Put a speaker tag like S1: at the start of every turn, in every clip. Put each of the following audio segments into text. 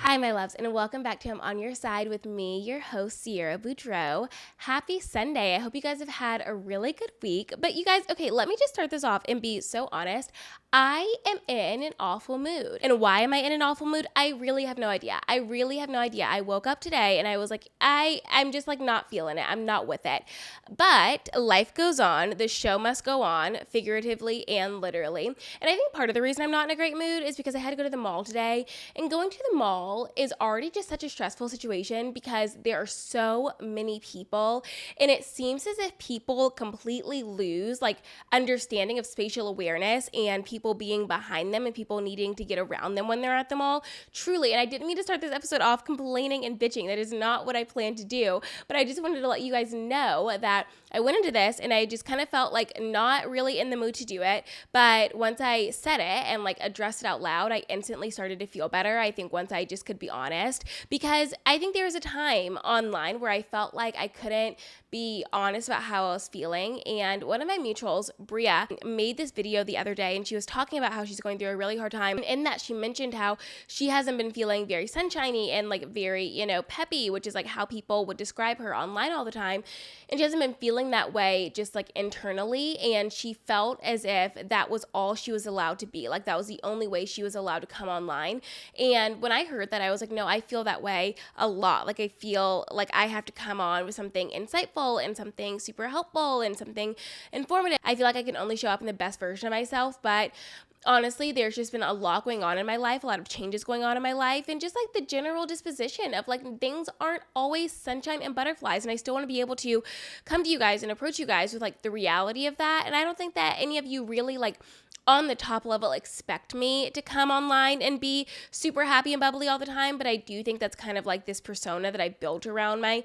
S1: Hi, my loves, and welcome back to I'm On Your Side with me, your host, Sierra Boudreau. Happy Sunday. I hope you guys have had a really good week. But you guys, okay, let me just start this off and be so honest. I am in an awful mood. And why am I in an awful mood? I really have no idea. I woke up today and I was like, I'm just like not feeling it. I'm not with it. But life goes on. The show must go on, figuratively and literally. And I think part of the reason I'm not in a great mood is because I had to go to the mall today. And going to the mall is already just such a stressful situation because there are so many people. And it seems as if people completely lose like understanding of spatial awareness and people being behind them and people needing to get around them when they're at the mall. Truly, and I didn't mean to start this episode off complaining and bitching. That is not what I plan to do. But I just wanted to let you guys know that I went into this and I just kind of felt like not really in the mood to do it. But once I said it and like addressed it out loud, I instantly started to feel better. I think once I just could be honest, because I think there was a time online where I felt like I couldn't be honest about how I was feeling. And one of my mutuals, Bria, made this video the other day and she was talking about how she's going through a really hard time. And in that, she mentioned how she hasn't been feeling very sunshiny and like very, peppy, which is like how people would describe her online all the time. And she hasn't been feeling that way just like internally. And she felt as if that was all she was allowed to be. Like that was the only way she was allowed to come online. And when I heard that, I was like, no, I feel that way a lot. Like I feel like I have to come on with something insightful and something super helpful and something informative. I feel like I can only show up in the best version of myself, but honestly, there's just been a lot going on in my life, a lot of changes going on in my life, and just like the general disposition of like things aren't always sunshine and butterflies. And I still want to be able to come to you guys and approach you guys with like the reality of that. And I don't think that any of you really like on the top level expect me to come online and be super happy and bubbly all the time, but I do think that's kind of like this persona that I built around my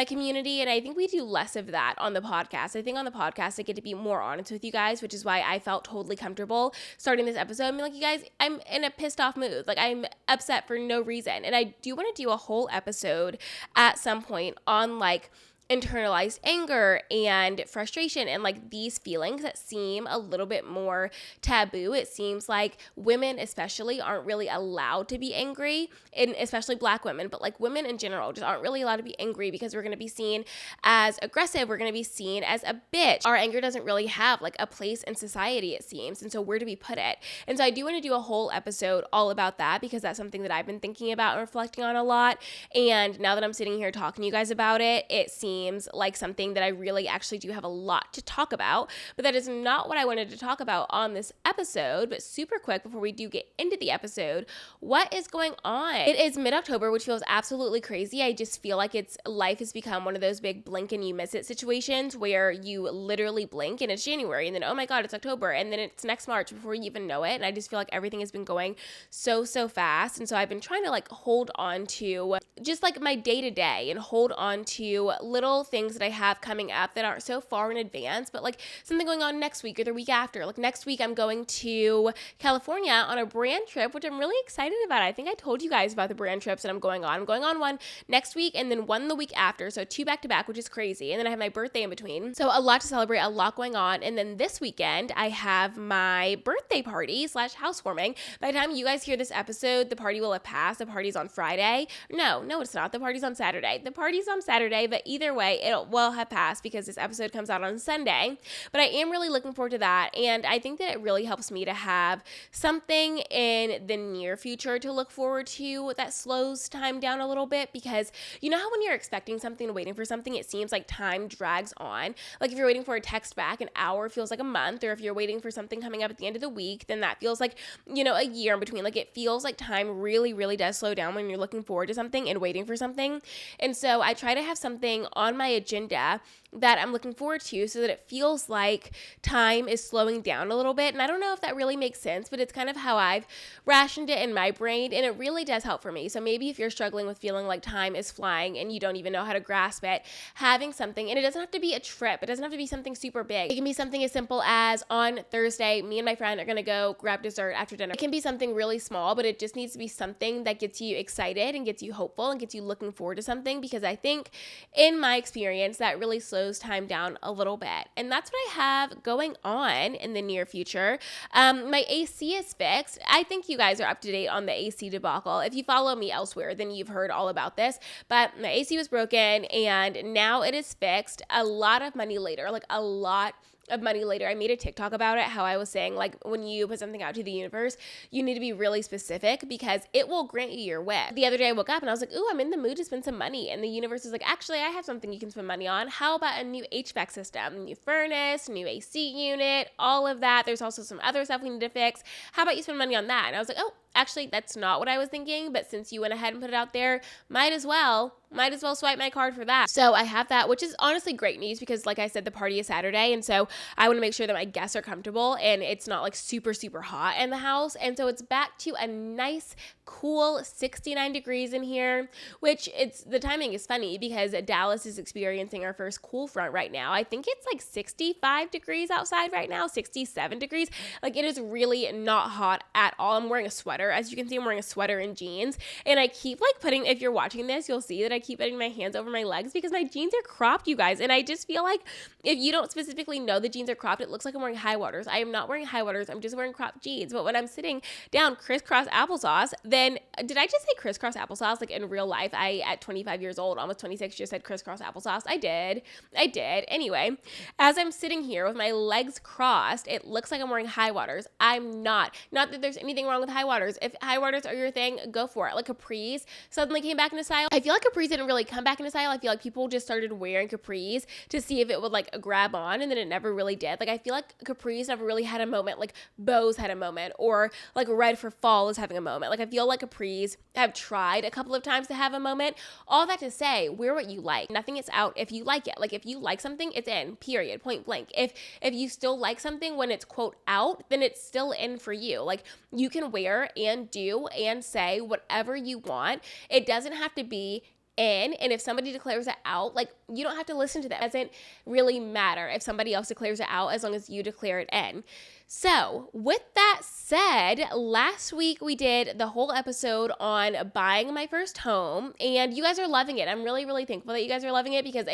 S1: community, and I think we do less of that on the podcast. I think on the podcast I get to be more honest with you guys, which is why I felt totally comfortable starting this episode. I mean, like, you guys, I'm in a pissed off mood. Like, I'm upset for no reason, and I do want to do a whole episode at some point on like internalized anger and frustration and like these feelings that seem a little bit more taboo. It seems like women especially aren't really allowed to be angry, and especially Black women, but like women in general just aren't really allowed to be angry because we're going to be seen as aggressive. We're going to be seen as a bitch. Our anger doesn't really have like a place in society, it seems. And so where do we put it? And so I do want to do a whole episode all about that because that's something that I've been thinking about and reflecting on a lot. And now that I'm sitting here talking to you guys about it, it seems like something that I really actually do have a lot to talk about, but that is not what I wanted to talk about on this episode. But super quick before we do get into the episode, what is going on? It is mid-October, which feels absolutely crazy. I just feel like life has become one of those big blink and you miss it situations where you literally blink and it's January and then, oh my God, it's October, and then it's next March before you even know it. And I just feel like everything has been going so fast. And so I've been trying to like hold on to just like my day to day and hold on to little things that I have coming up that aren't so far in advance, but like something going on next week or the week after. Like next week, I'm going to California on a brand trip, which I'm really excited about. I think I told you guys about the brand trips that I'm going on. I'm going on one next week and then one the week after. So 2 back to back, which is crazy. And then I have my birthday in between. So a lot to celebrate, a lot going on. And then this weekend, I have my birthday party / housewarming. By the time you guys hear this episode, the party will have passed. The party's on Friday. No, it's not. The party's on Saturday. The party's on Saturday, but either way, it will have passed because this episode comes out on Sunday. But I am really looking forward to that. And I think that it really helps me to have something in the near future to look forward to that slows time down a little bit, because you know how when you're expecting something and waiting for something, it seems like time drags on. Like if you're waiting for a text back, an hour feels like a month, or if you're waiting for something coming up at the end of the week, then that feels like, a year in between. Like it feels like time really does slow down when you're looking forward to something and waiting for something. And so I try to have something on my agenda that I'm looking forward to so that it feels like time is slowing down a little bit. And I don't know if that really makes sense, but it's kind of how I've rationed it in my brain, and it really does help for me. So maybe if you're struggling with feeling like time is flying and you don't even know how to grasp it, having something, and it doesn't have to be a trip, it doesn't have to be something super big. It can be something as simple as on Thursday, me and my friend are gonna go grab dessert after dinner. It can be something really small, but it just needs to be something that gets you excited and gets you hopeful and gets you looking forward to something, because I think in my my experience, that really slows time down a little bit. And that's what I have going on in the near future. My AC is fixed. I think you guys are up to date on the AC debacle. If you follow me elsewhere, then you've heard all about this. But my AC was broken and now it is fixed. A lot of money later, like a lot of money later. I made a TikTok about it, how I was saying, like, when you put something out to the universe, you need to be really specific because it will grant you your wish. The other day I woke up and I was like, ooh, I'm in the mood to spend some money. And the universe is like, actually, I have something you can spend money on. How about a new HVAC system, new furnace, new AC unit, all of that. There's also some other stuff we need to fix. How about you spend money on that? And I was like, oh, actually, that's not what I was thinking, but since you went ahead and put it out there, might as well swipe my card for that. So I have that, which is honestly great news because, like I said, the party is Saturday, and so I want to make sure that my guests are comfortable and it's not like super, super hot in the house. And so it's back to a nice, cool 69 degrees in here, which the timing is funny because Dallas is experiencing our first cool front right now. I think it's like 65 degrees outside right now, 67 degrees. Like, it is really not hot at all. I'm wearing a sweater. As you can see, I'm wearing a sweater and jeans, and I keep like putting, if you're watching this, you'll see that I keep putting my hands over my legs because my jeans are cropped, you guys. And I just feel like if you don't specifically know the jeans are cropped, it looks like I'm wearing high waters. I am not wearing high waters. I'm just wearing cropped jeans. But when I'm sitting down crisscross applesauce, then did I just say crisscross applesauce? Like in real life, I, at 25 years old, almost 26, just said crisscross applesauce. I did. Anyway, as I'm sitting here with my legs crossed, it looks like I'm wearing high waters. I'm not. Not that there's anything wrong with high waters. If high waters are your thing, go for it. Like capris suddenly came back into style. I feel like capris didn't really come back into style. I feel like people just started wearing capris to see if it would like grab on, and then it never really did. Like, I feel like capris never really had a moment. Like bows had a moment, or like red for fall is having a moment. Like, I feel like capris have tried a couple of times to have a moment. All that to say, wear what you like. Nothing is out if you like it. Like, if you like something, it's in, period, point blank. If you still like something when it's quote out, then it's still in for you. Like, you can wear and do and say whatever you want. It doesn't have to be in, and if somebody declares it out, like, you don't have to listen to them. It doesn't really matter if somebody else declares it out as long as you declare it in. So with that said, last week we did the whole episode on buying my first home, and you guys are loving it. I'm really, really thankful that you guys are loving it because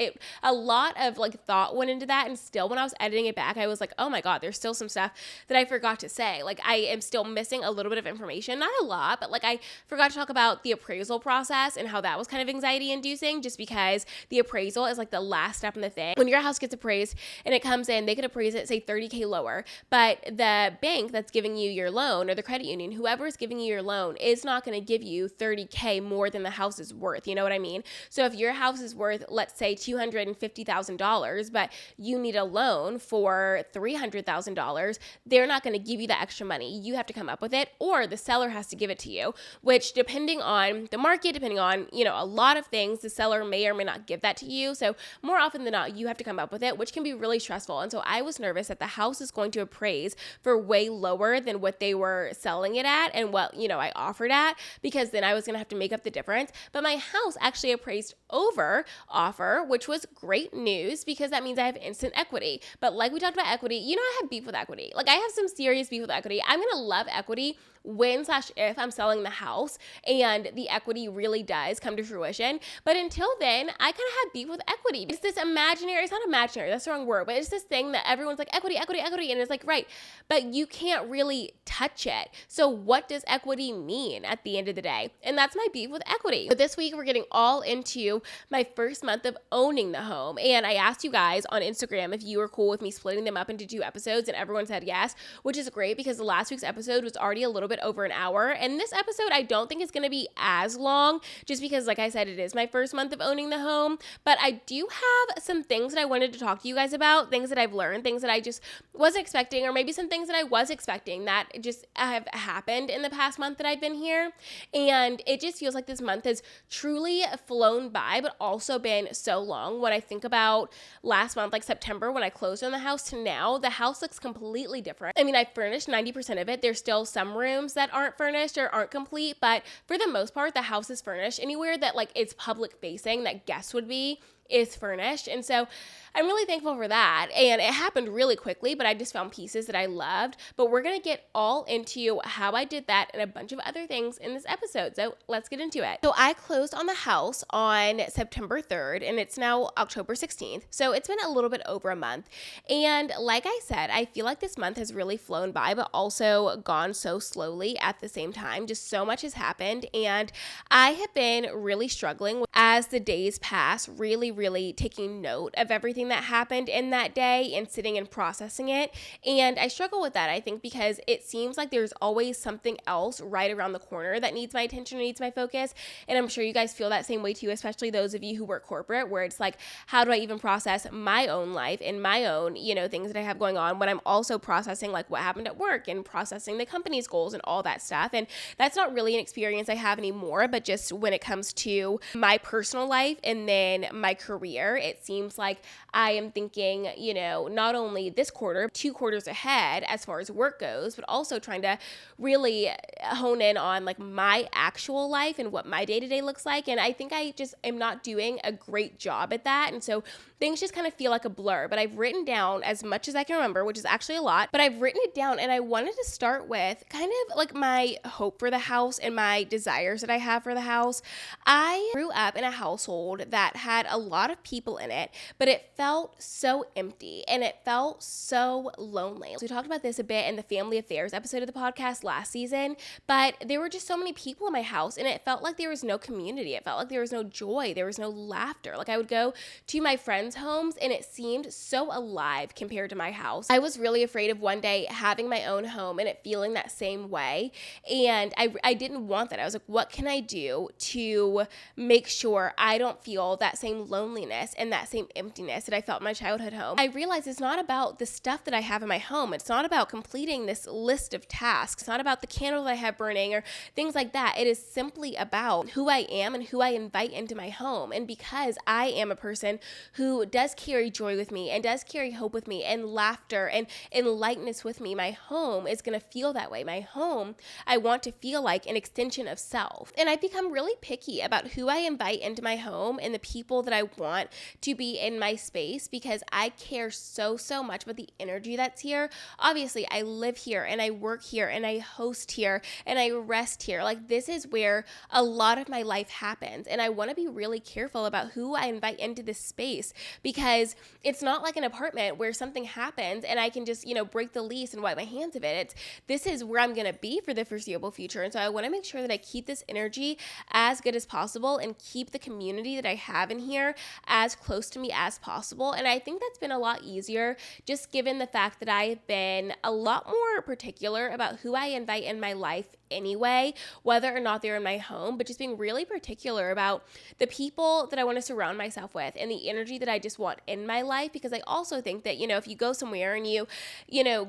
S1: a lot of like thought went into that, and still when I was editing it back, I was like, oh my God, there's still some stuff that I forgot to say. Like, I am still missing a little bit of information, not a lot, but like I forgot to talk about the appraisal process and how that was kind of anxiety inducing, just because the appraisal is like the last step in the thing. When your house gets appraised and it comes in, they could appraise it, say $30K lower, but the bank that's giving you your loan, or the credit union, whoever is giving you your loan, is not going to give you $30K more than the house is worth. You know what I mean? So if your house is worth, let's say $250,000, but you need a loan for $300,000, they're not going to give you the extra money. You have to come up with it, or the seller has to give it to you, which, depending on the market, depending on, a lot of things, the seller may or may not give that to you. So more often than not, you have to come up with it, which can be really stressful. And so I was nervous that the house is going to appraise for way lower than what they were selling it at and what, I offered at, because then I was going to have to make up the difference. But my house actually appraised over offer, which was great news because that means I have instant equity. But like we talked about equity, I have beef with equity. Like, I have some serious beef with equity. I'm going to love equity when/if I'm selling the house and the equity really does come to fruition. But until then, I kind of have beef with equity. It's this imaginary, it's not imaginary, that's the wrong word, but it's this thing that everyone's like, equity, equity, equity. And it's like, right, but you can't really touch it. So what does equity mean at the end of the day? And that's my beef with equity. But this week, we're getting all into my first month of owning the home. And I asked you guys on Instagram if you were cool with me splitting them up into 2 episodes, and everyone said yes, which is great because the last week's episode was already a little bit over an hour. And this episode, I don't think is going to be as long, just because, like I said, it is my first month of owning the home. But I do have some things that I wanted to talk to you guys about, things that I've learned, things that I just wasn't expecting, or maybe some things that I was expecting that just have happened in the past month that I've been here. And it just feels like this month has truly flown by, but also been so long. When I think about last month, like September, when I closed on the house, to now, the house looks completely different. I mean, I furnished 90% of it. There's still some rooms that aren't furnished or aren't complete, but for the most part, the house is furnished. Anywhere that like it's public facing, that guests would be, is furnished. And so I'm really thankful for that. And it happened really quickly, but I just found pieces that I loved. But we're going to get all into how I did that and a bunch of other things in this episode. So let's get into it. So I closed on the house on September 3rd, and it's now October 16th. So it's been a little bit over a month. And like I said, I feel like this month has really flown by, but also gone so slowly at the same time. Just so much has happened. And I have been really struggling as the days pass, really taking note of everything that happened in that day and sitting and processing it. And I struggle with that, I think, because it seems like there's always something else right around the corner that needs my attention, needs my focus. And I'm sure you guys feel that same way too, especially those of you who work corporate, where it's like, how do I even process my own life and my own, things that I have going on when I'm also processing like what happened at work and processing the company's goals and all that stuff. And that's not really an experience I have anymore, but just when it comes to my personal life and then my career, it seems like I am thinking, not only this quarter, 2 quarters ahead as far as work goes, but also trying to really hone in on like my actual life and what my day-to-day looks like. And I think I just am not doing a great job at that. And so things just kind of feel like a blur, but I've written down as much as I can remember, which is actually a lot, but I've written it down, and I wanted to start with kind of like my hope for the house and my desires that I have for the house. I grew up in a household that had a lot of people in it, but it felt so empty and it felt so lonely. So we talked about this a bit in the family affairs episode of the podcast last season, but there were just so many people in my house, and it felt like there was no community. It felt like there was no joy. There was no laughter. Like I would go to my friends' homes and it seemed so alive compared to my house. I was really afraid of one day having my own home and it feeling that same way. And I didn't want that. I was like, what can I do to make sure I don't feel that same loneliness and that same emptiness that I felt in my childhood home? I realized it's not about the stuff that I have in my home. It's not about completing this list of tasks. It's not about the candle that I have burning or things like that. It is simply about who I am and who I invite into my home. And because I am a person who does carry joy with me and does carry hope with me and laughter and lightness with me, my home is going to feel that way. My home, I want to feel like an extension of self. And I've become really picky about who I invite into my home and the people that I want to be in my space, because I care so much about the energy that's here. Obviously, I live here and I work here and I host here and I rest here. Like this is where a lot of my life happens. And I want to be really careful about who I invite into this space, because it's not like an apartment where something happens and I can just, break the lease and wipe my hands of it. This is where I'm going to be for the foreseeable future. And so I want to make sure that I keep this energy as good as possible and keep the community that I have in here as close to me as possible. And I think that's been a lot easier just given the fact that I have been a lot more particular about who I invite in my life anyway, whether or not they're in my home, but just being really particular about the people that I want to surround myself with and the energy that I just want in my life. Because I also think that, if you go somewhere and you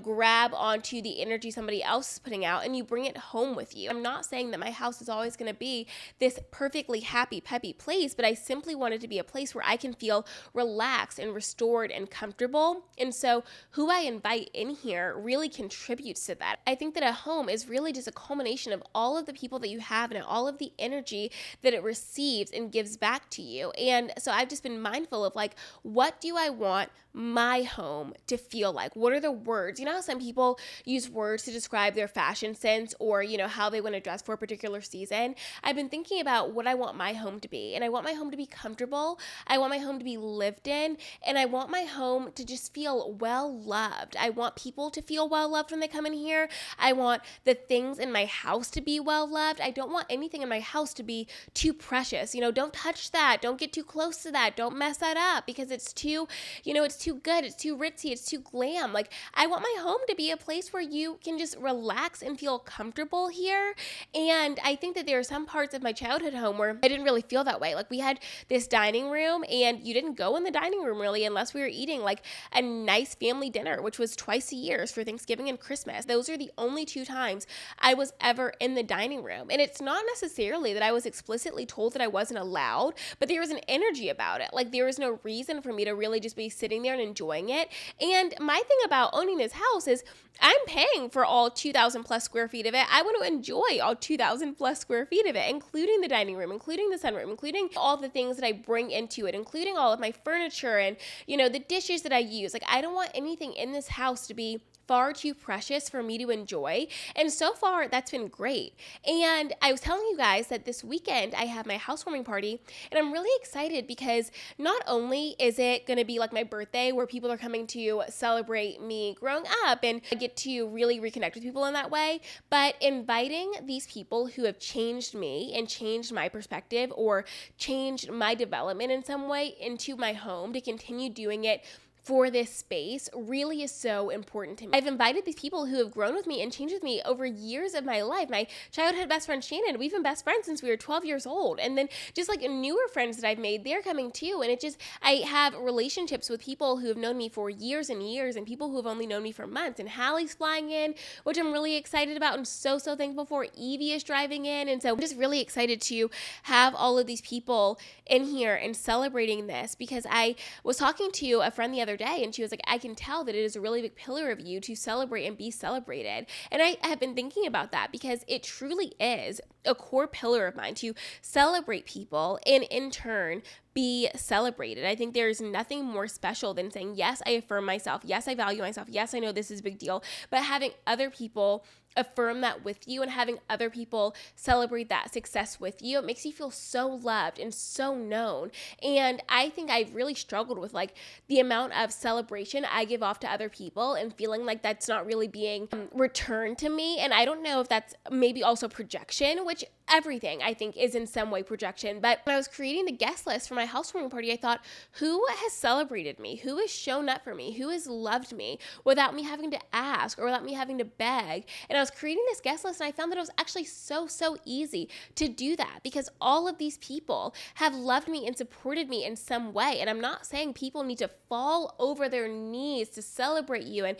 S1: grab onto the energy somebody else is putting out and you bring it home with you. I'm not saying that my house is always going to be this perfectly happy, peppy place, but I simply want it to be a place where I can feel relaxed and restored and comfortable. And so who I invite in here really contributes to that. I think that a home is really just a culmination of all of the people that you have and all of the energy that it receives and gives back to you. And so I've just been mindful of like, what do I want my home to feel like? What are the words? How some people use words to describe their fashion sense or, how they want to dress for a particular season. I've been thinking about what I want my home to be. And I want my home to be comfortable. I want my home to be lived in. And I want my home to just feel well loved. I want people to feel well loved when they come in here. I want the things in my house to be well loved. I don't want anything in my house to be too precious. Don't touch that. Don't get too close to that. Don't mess that up because it's too, it's too good. It's too ritzy. It's too glam. Like I want my home to be a place where you can just relax and feel comfortable here. And I think that there are some parts of my childhood home where I didn't really feel that way. Like we had this dining room and you didn't go in the dining room really unless we were eating like a nice family dinner, which was twice a year for Thanksgiving and Christmas. Those are the only 2 times I was ever in the dining room. And it's not necessarily that I was explicitly told that I wasn't allowed, but there was an energy about it. Like there was no reason for me to really just be sitting there and enjoying it. And my thing about owning this house is I'm paying for all 2,000 plus square feet of it. I want to enjoy all 2,000 plus square feet of it, including the dining room, including the sunroom, including all the things that I bring into it, including all of my furniture and, the dishes that I use. Like I don't want anything in this house to be far too precious for me to enjoy. And so far, that's been great. And I was telling you guys that this weekend I have my housewarming party, and I'm really excited because not only is it going to be like my birthday where people are coming to celebrate me growing up and I get to really reconnect with people in that way, but inviting these people who have changed me and changed my perspective or changed my development in some way into my home to continue doing it for this space really is so important to me. I've invited these people who have grown with me and changed with me over years of my life. My childhood best friend Shannon, we've been best friends since we were 12 years old. And then just like newer friends that I've made, they're coming too. And I have relationships with people who have known me for years and years and people who have only known me for months. And Hallie's flying in, which I'm really excited about and so thankful for. Evie is driving in. And so I'm just really excited to have all of these people in here and celebrating this because I was talking to a friend the other day and she was like, I can tell that it is a really big pillar of you to celebrate and be celebrated. And I have been thinking about that because it truly is a core pillar of mine to celebrate people and in turn be celebrated. I think there's nothing more special than saying, yes, I affirm myself. Yes, I value myself. Yes, I know this is a big deal, but having other people affirm that with you and having other people celebrate that success with you, it makes you feel so loved and so known. And I think I've really struggled with like the amount of celebration I give off to other people and feeling like that's not really being returned to me. And I don't know if that's maybe also projection, which everything I think is in some way projection. But when I was creating the guest list for my housewarming party, I thought, who has celebrated me? Who has shown up for me? Who has loved me without me having to ask or without me having to beg? And I was creating this guest list and I found that it was actually so easy to do that because all of these people have loved me and supported me in some way. And I'm not saying people need to fall over their knees to celebrate you and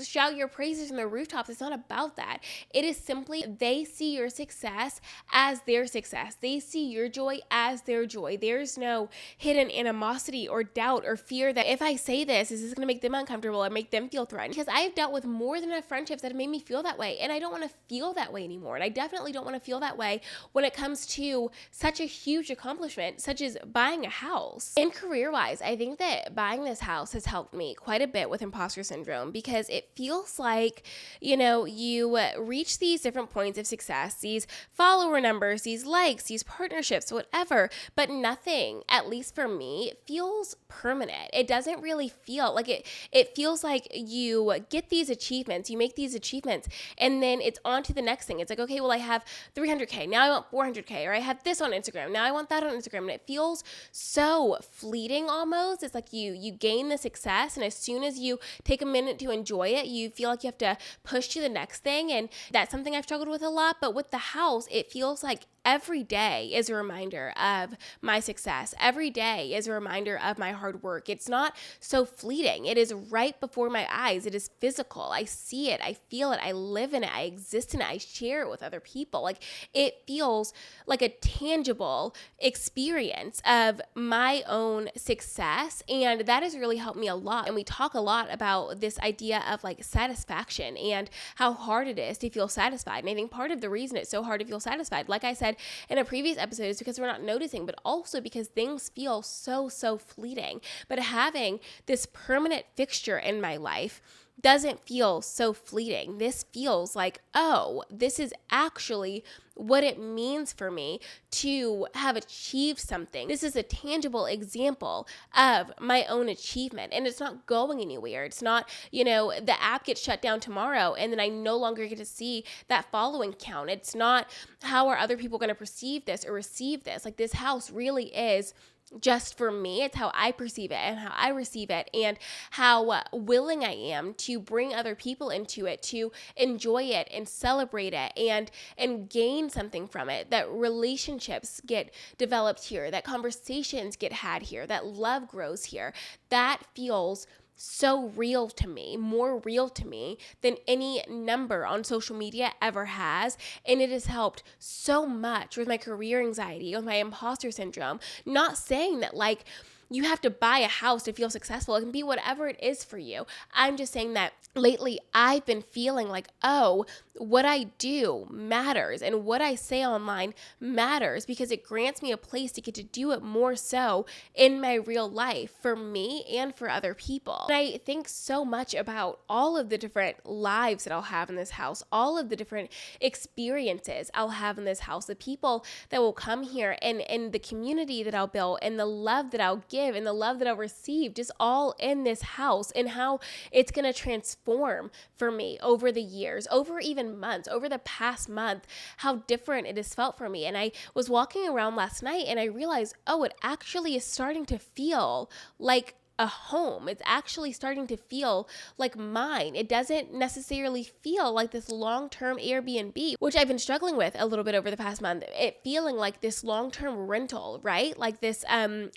S1: shout your praises from the rooftops. It's not about that. It is simply they see your success as their success. They see your joy as their joy. There's no hidden animosity or doubt or fear that if I say this, is this going to make them uncomfortable or make them feel threatened? Because I've dealt with more than enough friendships that have made me feel that way. And I don't want to feel that way anymore. And I definitely don't want to feel that way when it comes to such a huge accomplishment, such as buying a house. And career-wise, I think that buying this house has helped me quite a bit with imposter syndrome because it feels like, you reach these different points of success, these follower numbers, these likes, these partnerships, whatever, but nothing, at least for me, feels permanent. It doesn't really feel like it feels like you get these achievements, you make these achievements, and then it's on to the next thing. It's like, okay, well, I have 300K. Now I want 400K, or I have this on Instagram. Now I want that on Instagram. And it feels so fleeting almost. It's like you gain the success, and as soon as you take a minute to enjoy it, you feel like you have to push to the next thing. And that's something I've struggled with a lot. But with the house, it feels like every day is a reminder of my success. Every day is a reminder of my hard work. It's not so fleeting. It is right before my eyes. It is physical. I see it. I feel it. I live in it. I exist in it. I share it with other people. Like it feels like a tangible experience of my own success. And that has really helped me a lot. And we talk a lot about this idea of like satisfaction and how hard it is to feel satisfied. And I think part of the reason it's so hard to feel satisfied, like I said in a previous episode, is because we're not noticing, but also because things feel so fleeting. But having this permanent fixture in my life doesn't feel so fleeting. This feels like, oh, this is actually what it means for me to have achieved something. This is a tangible example of my own achievement, and it's not going anywhere. It's not, the app gets shut down tomorrow and then I no longer get to see that following count. It's not how are other people going to perceive this or receive this. Like this house really is just for me. It's how I perceive it and how I receive it and how willing I am to bring other people into it, to enjoy it and celebrate it and gain something from it, that relationships get developed here, that conversations get had here, that love grows here. That feels so real to me, more real to me than any number on social media ever has. And it has helped so much with my career anxiety, with my imposter syndrome. Not saying that like you have to buy a house to feel successful. It can be whatever it is for you. I'm just saying that lately I've been feeling like, oh, what I do matters and what I say online matters because it grants me a place to get to do it more so in my real life for me and for other people. And I think so much about all of the different lives that I'll have in this house, all of the different experiences I'll have in this house, the people that will come here and the community that I'll build and the love that I'll give and the love that I'll receive just all in this house and how it's going to transform for me over the years, over even months, over the past month, how different it has felt for me. And I was walking around last night and I realized, oh, it actually is starting to feel like a home. It's actually starting to feel like mine. It doesn't necessarily feel like this long-term Airbnb, which I've been struggling with a little bit over the past month. It feeling like this long-term rental, right? Like this, I'm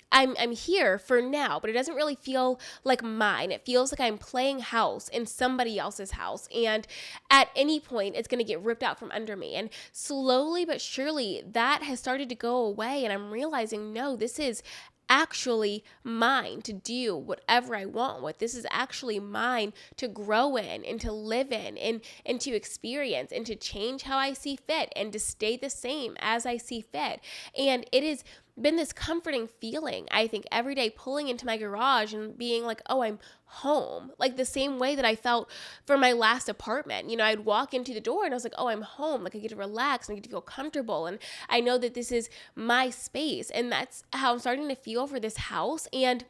S1: here for now, but it doesn't really feel like mine. It feels like I'm playing house in somebody else's house. And at any point, it's going to get ripped out from under me. And slowly but surely, that has started to go away. And I'm realizing, no, this is actually mine to do whatever I want with. This is actually mine to grow in and to live in and to experience and to change how I see fit and to stay the same as I see fit. And it has been this comforting feeling, I think, every day pulling into my garage and being like, oh, I'm home. Like the same way that I felt for my last apartment. You know, I'd walk into the door and I was like, oh, I'm home. Like I get to relax and I get to feel comfortable. And I know that this is my space. And that's how I'm starting to feel for this house. And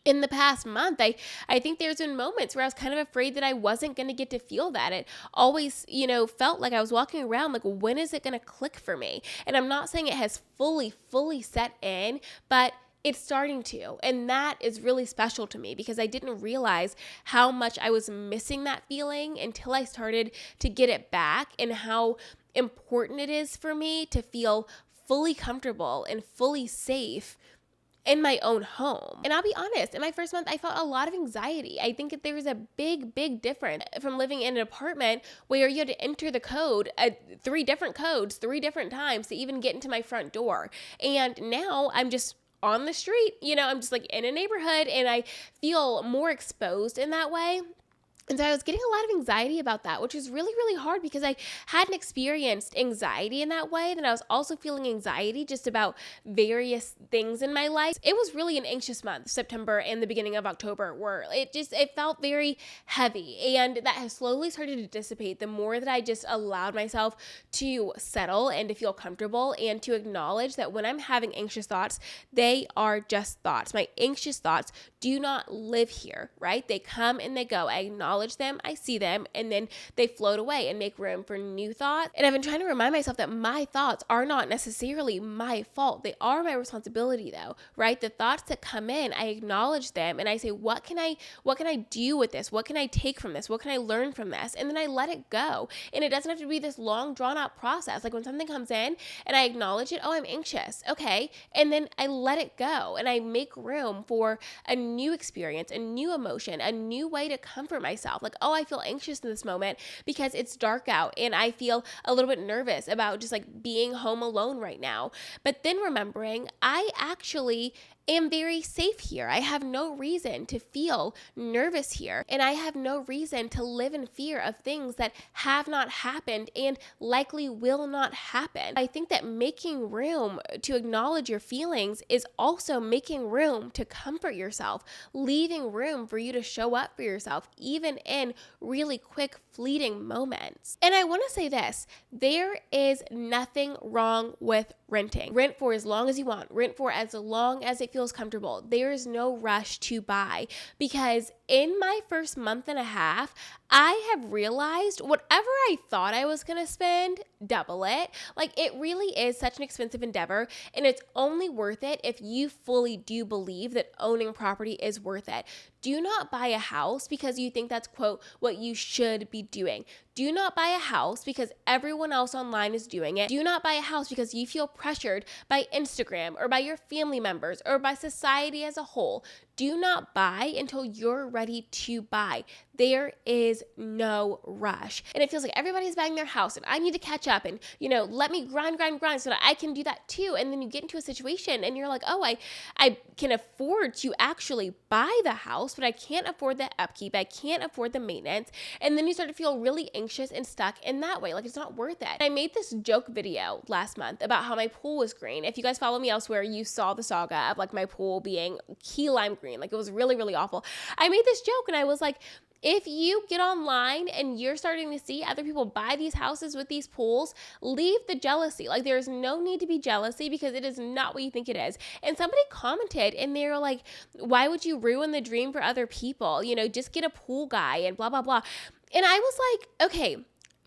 S1: in the past month, I think there's been moments where I was kind of afraid that I wasn't going to get to feel that. It always, felt like I was walking around like, when is it going to click for me? And I'm not saying it has fully set in, but it's starting to. And that is really special to me because I didn't realize how much I was missing that feeling until I started to get it back and how important it is for me to feel fully comfortable and fully safe in my own home. And I'll be honest, in my first month, I felt a lot of anxiety. I think that there was a big difference from living in an apartment where you had to enter the code, 3 different codes, 3 different times to even get into my front door. And now I'm just on the street, I'm just like in a neighborhood and I feel more exposed in that way. And so I was getting a lot of anxiety about that, which was really hard because I hadn't experienced anxiety in that way. Then I was also feeling anxiety just about various things in my life. It was really an anxious month, September and the beginning of October it felt very heavy. And that has slowly started to dissipate the more that I just allowed myself to settle and to feel comfortable and to acknowledge that when I'm having anxious thoughts, they are just thoughts. My anxious thoughts do not live here, right? They come and they go. I acknowledge them, I see them, and then they float away and make room for new thoughts. And I've been trying to remind myself that my thoughts are not necessarily my fault. They are my responsibility though, right? The thoughts that come in, I acknowledge them and I say, what can I do with this? What can I take from this? What can I learn from this? And then I let it go. And it doesn't have to be this long drawn out process. Like when something comes in and I acknowledge it, oh, I'm anxious. Okay. And then I let it go and I make room for a new experience, a new emotion, a new way to comfort myself. Like, oh, I feel anxious in this moment because it's dark out and I feel a little bit nervous about just like being home alone right now. But then remembering I actually am very safe here. I have no reason to feel nervous here. And I have no reason to live in fear of things that have not happened and likely will not happen. I think that making room to acknowledge your feelings is also making room to comfort yourself, leaving room for you to show up for yourself, even in really quick, fleeting moments. And I want to say this, there is nothing wrong with renting. Rent for as long as you want. Rent for as long as it feels comfortable. There is no rush to buy because in my first month and a half, I have realized whatever I thought I was going to spend, double it. Like it really is such an expensive endeavor and it's only worth it if you fully do believe that owning property is worth it. Do not buy a house because you think that's, quote, what you should be doing. Do not buy a house because everyone else online is doing it. Do not buy a house because you feel pressured by Instagram or by your family members or by society as a whole. Do not buy until you're ready to buy. There is no rush. And it feels like everybody's buying their house and I need to catch up and, let me grind so that I can do that too. And then you get into a situation and you're like, oh, I can afford to actually buy the house, but I can't afford the upkeep. I can't afford the maintenance. And then you start to feel really anxious and stuck in that way. Like it's not worth it. I made this joke video last month about how my pool was green. If you guys follow me elsewhere, you saw the saga of like my pool being key lime green. Like it was really, really awful. I made this joke and I was like, if you get online and you're starting to see other people buy these houses with these pools, leave the jealousy. Like there's no need to be jealousy because it is not what you think it is. And somebody commented and they were like, why would you ruin the dream for other people? Just get a pool guy and blah, blah, blah. And I was like, okay,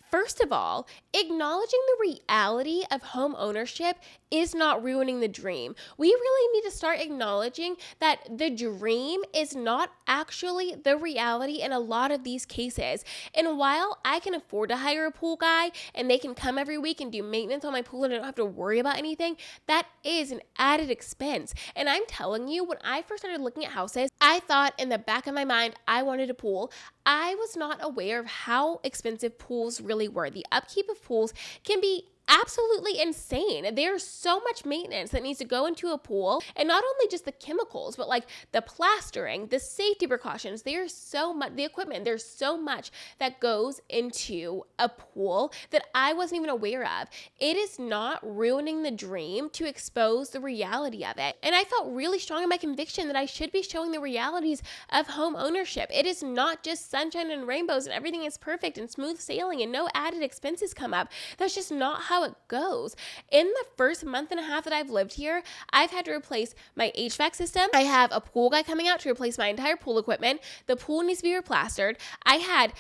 S1: first of all, acknowledging the reality of home ownership is not ruining the dream. We really need to start acknowledging that the dream is not actually the reality in a lot of these cases. And while I can afford to hire a pool guy and they can come every week and do maintenance on my pool and I don't have to worry about anything, that is an added expense. And I'm telling you, when I first started looking at houses, I thought in the back of my mind, I wanted a pool. I was not aware of how expensive pools really were. The upkeep of pools can be absolutely insane. There's so much maintenance that needs to go into a pool, and not only just the chemicals, but like the plastering, the safety precautions. There's so much, the equipment, there's so much that goes into a pool that I wasn't even aware of. It is not ruining the dream to expose the reality of it. And I felt really strong in my conviction that I should be showing the realities of home ownership. It is not just sunshine and rainbows and everything is perfect and smooth sailing and no added expenses come up. That's just not how it goes. In the first month and a half that I've lived here, I've had to replace my HVAC system. I have a pool guy coming out to replace my entire pool equipment. The pool needs to be replastered. I had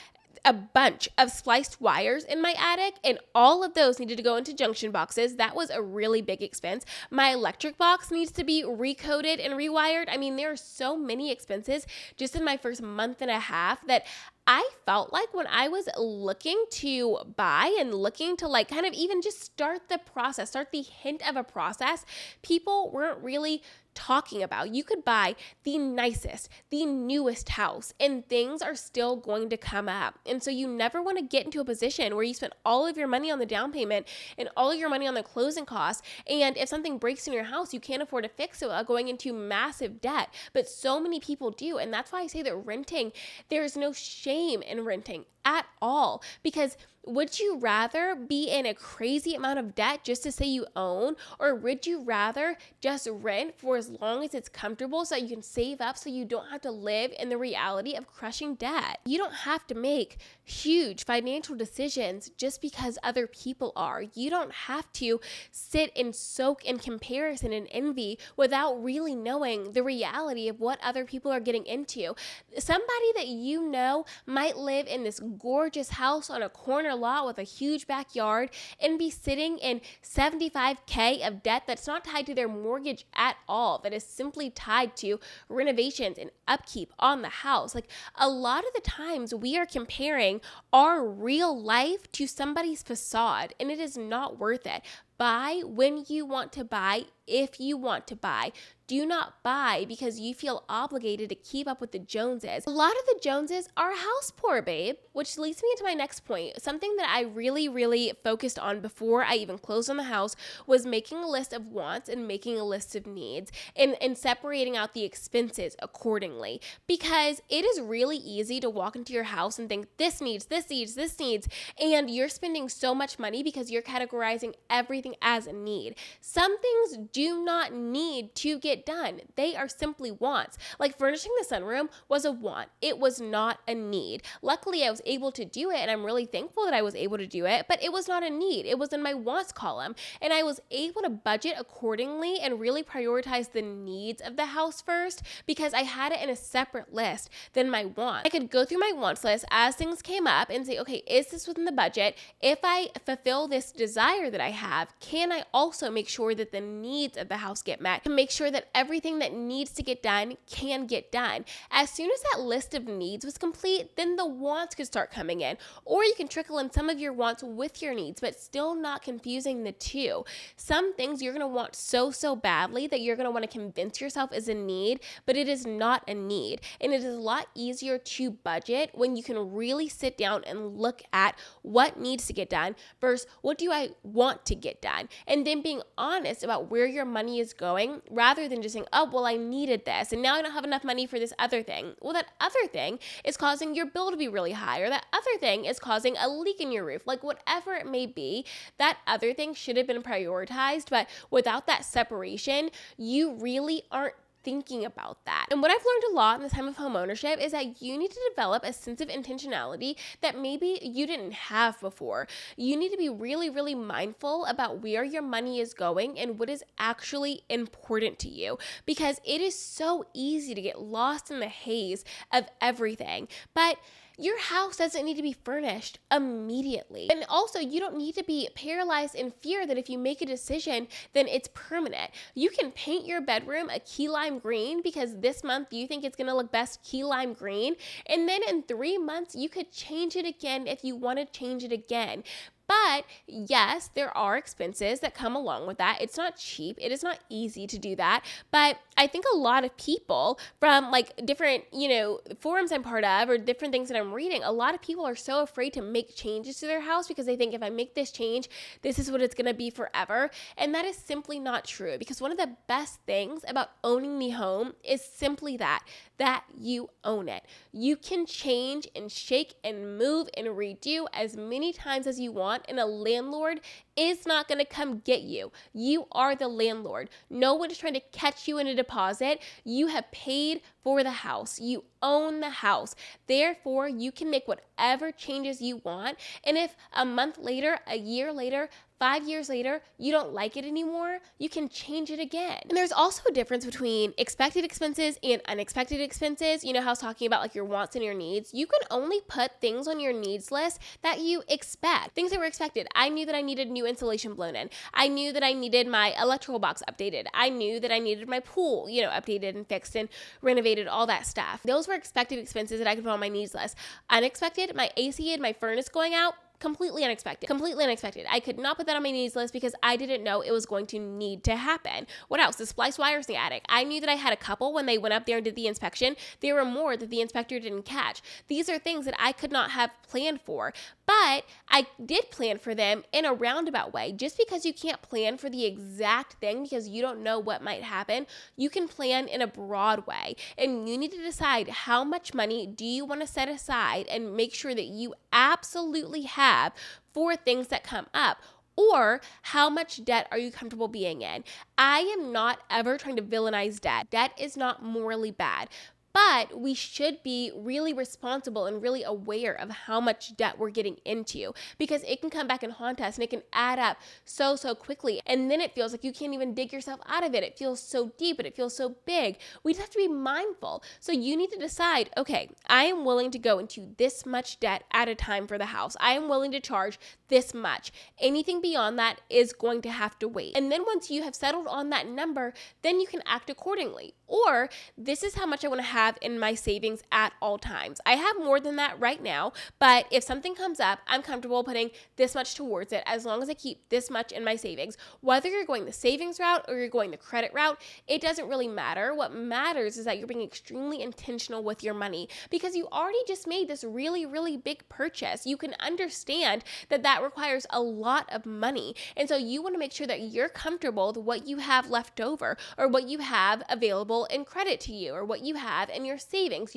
S1: a bunch of spliced wires in my attic, and all of those needed to go into junction boxes. That was a really big expense. My electric box needs to be recoded and rewired. I mean, there are so many expenses just in my first month and a half that I felt like when I was looking to buy and looking to like kind of even just start the process, start the hint of a process, people weren't really talking about. You could buy the nicest, the newest house, and things are still going to come up. And so you never want to get into a position where you spend all of your money on the down payment and all of your money on the closing costs. And if something breaks in your house, you can't afford to fix it without going into massive debt. But so many people do. And that's why I say that renting, there's no shame in renting at all, because would you rather be in a crazy amount of debt just to say you own, or would you rather just rent for as long as it's comfortable so that you can save up so you don't have to live in the reality of crushing debt? You don't have to make huge financial decisions just because other people are. You don't have to sit and soak in comparison and envy without really knowing the reality of what other people are getting into. Somebody that you know might live in this gorgeous house on a corner lot with a huge backyard and be sitting in $75,000 of debt that's not tied to their mortgage at all, that is simply tied to renovations and upkeep on the house. Like a lot of the times we are comparing our real life to somebody's facade, and it is not worth it. Buy when you want to buy, if you want to buy. Do not buy because you feel obligated to keep up with the Joneses. A lot of the Joneses are house poor, babe, which leads me into my next point. Something that I really, really focused on before I even closed on the house was making a list of wants and making a list of needs and separating out the expenses accordingly. Because it is really easy to walk into your house and think this needs, and you're spending so much money because you're categorizing everything as a need. Some things do not need to get done. They are simply wants. Like furnishing the sunroom was a want. It was not a need. Luckily, I was able to do it, and I'm really thankful that I was able to do it, but it was not a need. It was in my wants column, and I was able to budget accordingly and really prioritize the needs of the house first because I had it in a separate list than my wants. I could go through my wants list as things came up and say, okay, is this within the budget? If I fulfill this desire that I have, can I also make sure that the needs needs of the house get met, to make sure that everything that needs to get done can get done. As soon as that list of needs was complete, then the wants could start coming in. Or you can trickle in some of your wants with your needs, but still not confusing the two. Some things you're going to want so badly that you're going to want to convince yourself is a need, but it is not a need. And it is a lot easier to budget when you can really sit down and look at what needs to get done versus what do I want to get done. And then being honest about where your money is going rather than just saying, oh, well, I needed this and now I don't have enough money for this other thing. Well, that other thing is causing your bill to be really high, or that other thing is causing a leak in your roof. Like whatever it may be, that other thing should have been prioritized. But without that separation, you really aren't thinking about that. And what I've learned a lot in the time of home ownership is that you need to develop a sense of intentionality that maybe you didn't have before. You need to be really mindful about where your money is going and what is actually important to you, because it is so easy to get lost in the haze of everything. But your house doesn't need to be furnished immediately. And also, you don't need to be paralyzed in fear that if you make a decision, then it's permanent. You can paint your bedroom a key lime green because this month you think it's gonna look best key lime green. And then in 3 months, you could change it again if you want to change it again. But yes, there are expenses that come along with that. It's not cheap. It is not easy to do that. But I think a lot of people from like different, forums I'm part of or different things that I'm reading, a lot of people are so afraid to make changes to their house because they think if I make this change, this is what it's going to be forever. And that is simply not true, because one of the best things about owning the home is simply that you own it. You can change and shake and move and redo as many times as you want, and a landlord is not going to come get you. You are the landlord. No one is trying to catch you in a deposit. You have paid for the house. You own the house. Therefore, you can make whatever changes you want. And if a month later, a year later, 5 years later, you don't like it anymore, you can change it again. And there's also a difference between expected expenses and unexpected expenses. You know how I was talking about like your wants and your needs? You can only put things on your needs list that you expect. Things that were expected. I knew that I needed new insulation blown in. I knew that I needed my electrical box updated. I knew that I needed my pool, updated and fixed and renovated, all that stuff. Those were expected expenses that I could put on my needs list. Unexpected, my AC and my furnace going out. Completely unexpected. I could not put that on my needs list because I didn't know it was going to need to happen. What else? The splice wires in the attic. I knew that I had a couple when they went up there and did the inspection. There were more that the inspector didn't catch. These are things that I could not have planned for, but I did plan for them in a roundabout way. Just because you can't plan for the exact thing because you don't know what might happen, you can plan in a broad way. And you need to decide how much money do you want to set aside and make sure that you absolutely have for things that come up. Or how much debt are you comfortable being in? I am not ever trying to villainize debt. Debt is not morally bad. But we should be really responsible and really aware of how much debt we're getting into, because it can come back and haunt us and it can add up so quickly. And then it feels like you can't even dig yourself out of it. It feels so deep and it feels so big. We just have to be mindful. So you need to decide, okay, I am willing to go into this much debt at a time for the house. I am willing to charge this much. Anything beyond that is going to have to wait. And then once you have settled on that number, then you can act accordingly. Or this is how much I want to have in my savings at all times. I have more than that right now, but if something comes up, I'm comfortable putting this much towards it as long as I keep this much in my savings. Whether you're going the savings route or you're going the credit route, it doesn't really matter. What matters is that you're being extremely intentional with your money, because you already just made this really big purchase. You can understand that requires a lot of money. And so you want to make sure that you're comfortable with what you have left over or what you have available in credit to you or what you have in your savings.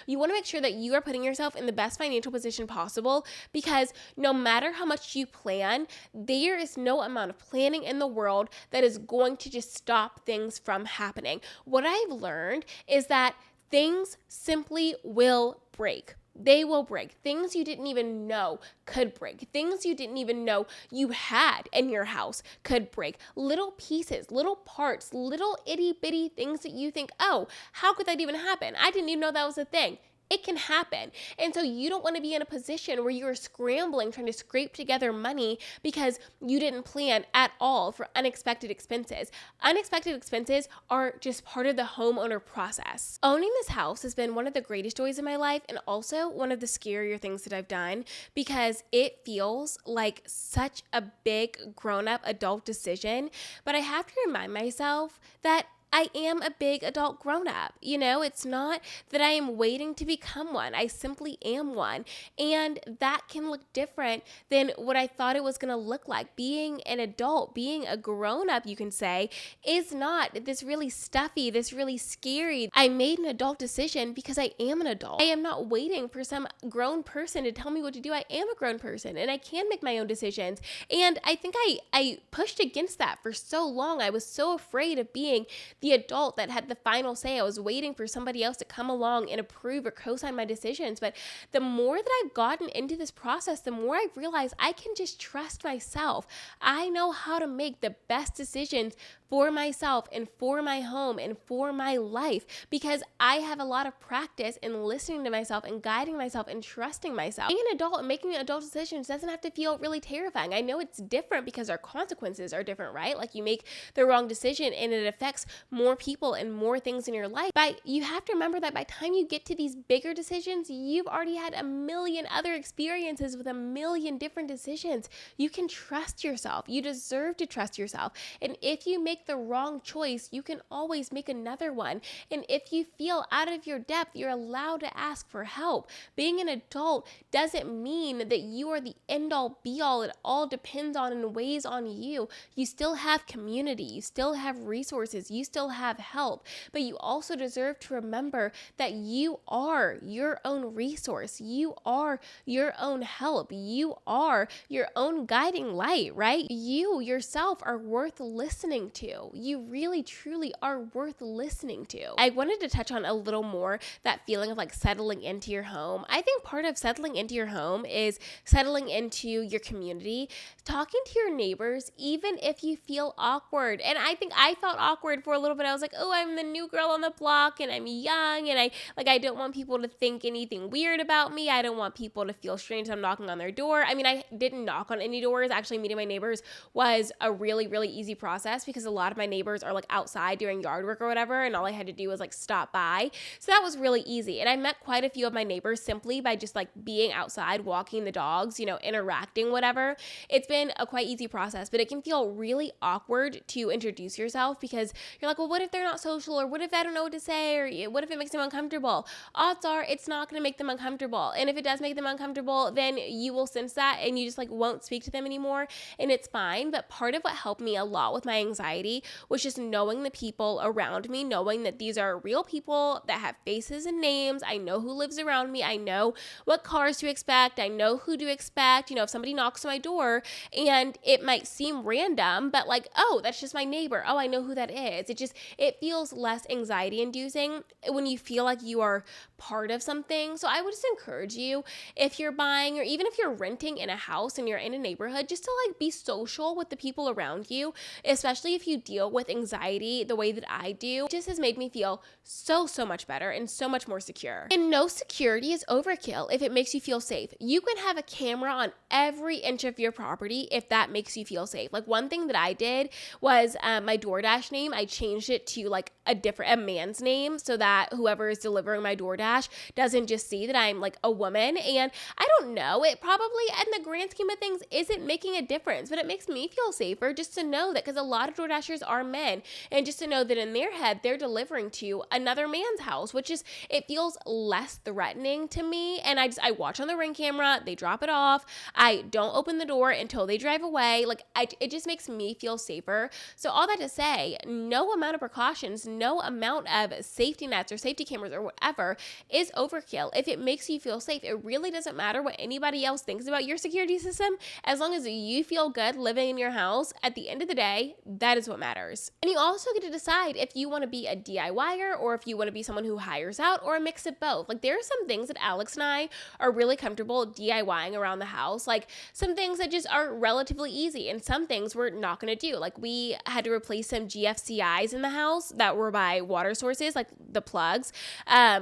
S1: You want to make sure that you are putting yourself in the best financial position possible, because no matter how much you plan, there is no amount of planning in the world that is going to just stop things from happening. What I've learned is that things simply will break. They will break. Things you didn't even know could break. Things you didn't even know you had in your house could break. Little pieces, little parts, little itty bitty things that you think, oh, how could that even happen? I didn't even know that was a thing. It can happen. And so you don't want to be in a position where you're scrambling, trying to scrape together money because you didn't plan at all for unexpected expenses. Unexpected expenses are just part of the homeowner process. Owning this house has been one of the greatest joys in my life and also one of the scarier things that I've done because it feels like such a big grown-up adult decision. But I have to remind myself that I am a big adult grown up. It's not that I am waiting to become one. I simply am one. And that can look different than what I thought it was going to look like. Being an adult, being a grown up, you can say, is not this really stuffy, this really scary. I made an adult decision because I am an adult. I am not waiting for some grown person to tell me what to do. I am a grown person and I can make my own decisions. And I think I pushed against that for so long. I was so afraid of being the adult that had the final say. I was waiting for somebody else to come along and approve or co-sign my decisions. But the more that I've gotten into this process, the more I've realized I can just trust myself. I know how to make the best decisions for myself and for my home and for my life because I have a lot of practice in listening to myself and guiding myself and trusting myself. Being an adult and making adult decisions doesn't have to feel really terrifying. I know it's different because our consequences are different, right? Like you make the wrong decision and it affects more people and more things in your life. But you have to remember that by the time you get to these bigger decisions, you've already had a million other experiences with a million different decisions. You can trust yourself. You deserve to trust yourself. And if you make the wrong choice, you can always make another one. And if you feel out of your depth, you're allowed to ask for help. Being an adult doesn't mean that you are the end all be all. It all depends on and weighs on you. You still have community. You still have resources. You still have help. But you also deserve to remember that you are your own resource. You are your own help. You are your own guiding light, right? You yourself are worth listening to. You really, truly are worth listening to. I wanted to touch on a little more that feeling of like settling into your home. I think part of settling into your home is settling into your community, talking to your neighbors, even if you feel awkward. And I think I felt awkward for a little bit. I was like, oh, I'm the new girl on the block and I'm young and I don't want people to think anything weird about me. I don't want people to feel strange. I'm knocking on their door. I mean, I didn't knock on any doors. Actually, meeting my neighbors was a really, really easy process because a lot of my neighbors are like outside doing yard work or whatever, and all I had to do was like stop by. So that was really easy. And I met quite a few of my neighbors simply by just like being outside, walking the dogs, interacting, whatever. It's been a quite easy process, but it can feel really awkward to introduce yourself because you're like, well, what if they're not social, or what if I don't know what to say, or what if it makes them uncomfortable? Odds are it's not going to make them uncomfortable. And if it does make them uncomfortable, then you will sense that and you just like won't speak to them anymore, and it's fine. But part of what helped me a lot with my anxiety was just knowing the people around me, knowing that these are real people that have faces and names. I know who lives around me. I know what cars to expect. I know who to expect. If somebody knocks on my door and it might seem random, but like, oh, that's just my neighbor. Oh, I know who that is. It feels less anxiety inducing when you feel like you are part of something. So I would just encourage you, if you're buying or even if you're renting in a house and you're in a neighborhood, just to like be social with the people around you, especially if you deal with anxiety the way that I do. It just has made me feel so much better and so much more secure. And no security is overkill if it makes you feel safe. You can have a camera on every inch of your property if that makes you feel safe. Like one thing that I did was my DoorDash name, I changed it to like a man's name so that whoever is delivering my DoorDash doesn't just see that I'm like a woman. And I don't know, it probably in the grand scheme of things isn't making a difference, but it makes me feel safer just to know that, because a lot of DoorDashers are men, and just to know that in their head they're delivering to another man's house, which is, it feels less threatening to me. And I watch on the Ring camera, they drop it off, I don't open the door until they drive away. Like it just makes me feel safer. So all that to say, no amount of precautions, no amount of safety nets or safety cameras or whatever is overkill. If it makes you feel safe, it really doesn't matter what anybody else thinks about your security system. As long as you feel good living in your house, at the end of the day, that is is what matters. And you also get to decide if you want to be a DIYer or if you want to be someone who hires out or a mix of both. Like, there are some things that Alex and I are really comfortable DIYing around the house. Like, some things that just are relatively easy and some things we're not going to do. Like, we had to replace some GFCIs in the house that were by water sources, like the plugs,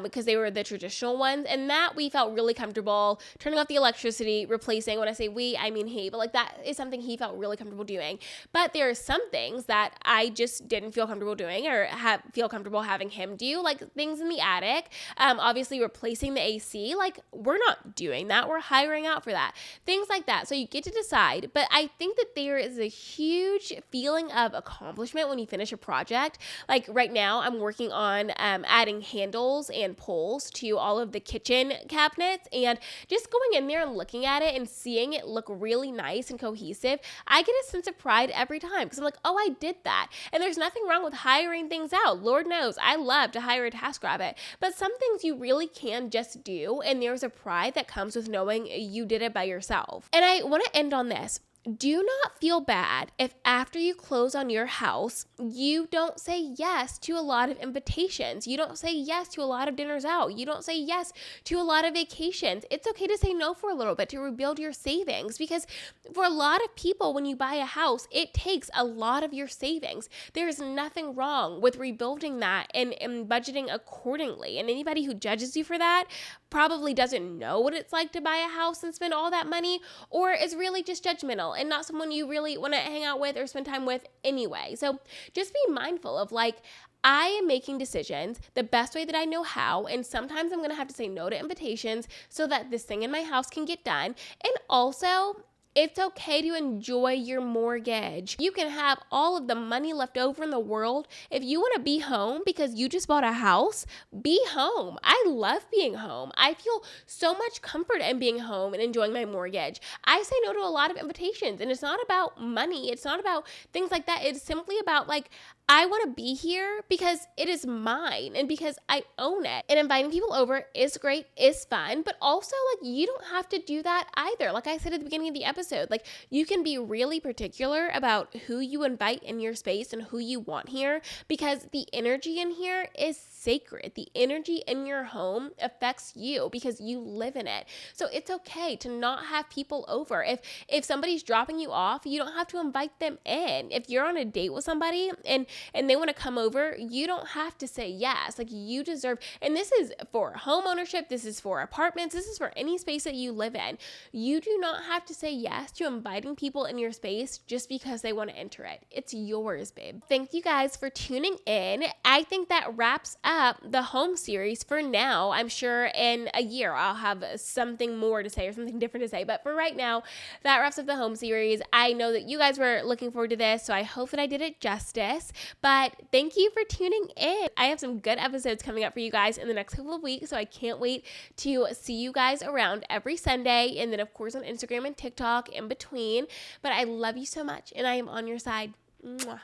S1: because they were the traditional ones. And that we felt really comfortable turning off the electricity, replacing. When I say we, I mean he, but like that is something he felt really comfortable doing. But there are some things that I just didn't feel comfortable doing or feel comfortable having him do, like things in the attic. Obviously replacing the AC, like we're not doing that. We're hiring out for that. Things like that. So you get to decide. But I think that there is a huge feeling of accomplishment when you finish a project. Like right now, I'm working on adding handles and poles to all of the kitchen cabinets, and just going in there and looking at it and seeing it look really nice and cohesive, I get a sense of pride every time because I'm like, oh, I did that. And there's nothing wrong with hiring things out. Lord knows I love to hire a TaskRabbit, but some things you really can just do, and there's a pride that comes with knowing you did it by yourself. And I want to end on this. Do not feel bad if after you close on your house, you don't say yes to a lot of invitations. You don't say yes to a lot of dinners out. You don't say yes to a lot of vacations. It's okay to say no for a little bit to rebuild your savings, because for a lot of people, when you buy a house, it takes a lot of your savings. There is nothing wrong with rebuilding that and budgeting accordingly. And anybody who judges you for that probably doesn't know what it's like to buy a house and spend all that money, or is really just judgmental and not someone you really want to hang out with or spend time with anyway. So just be mindful of like, I am making decisions the best way that I know how, and sometimes I'm going to have to say no to invitations so that this thing in my house can get done. And also, it's okay to enjoy your mortgage. You can have all of the money left over in the world. If you want to be home because you just bought a house, be home. I love being home. I feel so much comfort in being home and enjoying my mortgage. I say no to a lot of invitations, and it's not about money. It's not about things like that. It's simply about like, I want to be here because it is mine and because I own it. And inviting people over is great, is fun, but also like you don't have to do that either. Like I said at the beginning of the episode, like you can be really particular about who you invite in your space and who you want here, because the energy in here is sacred. The energy in your home affects you because you live in it. So it's okay to not have people over. If somebody's dropping you off, you don't have to invite them in. If you're on a date with somebody and they want to come over, you don't have to say yes. Like you deserve, and this is for home ownership, this is for apartments, this is for any space that you live in. You do not have to say yes to inviting people in your space just because they want to enter it. It's yours, babe. Thank you guys for tuning in. I think that wraps up the home series for now. I'm sure in a year I'll have something more to say or something different to say, but for right now, that wraps up the home series. I know that you guys were looking forward to this, so I hope that I did it justice. But thank you for tuning in. I have some good episodes coming up for you guys in the next couple of weeks, so I can't wait to see you guys around every Sunday, and then of course on Instagram and TikTok in between. But I love you so much, and I am on your side. Mwah.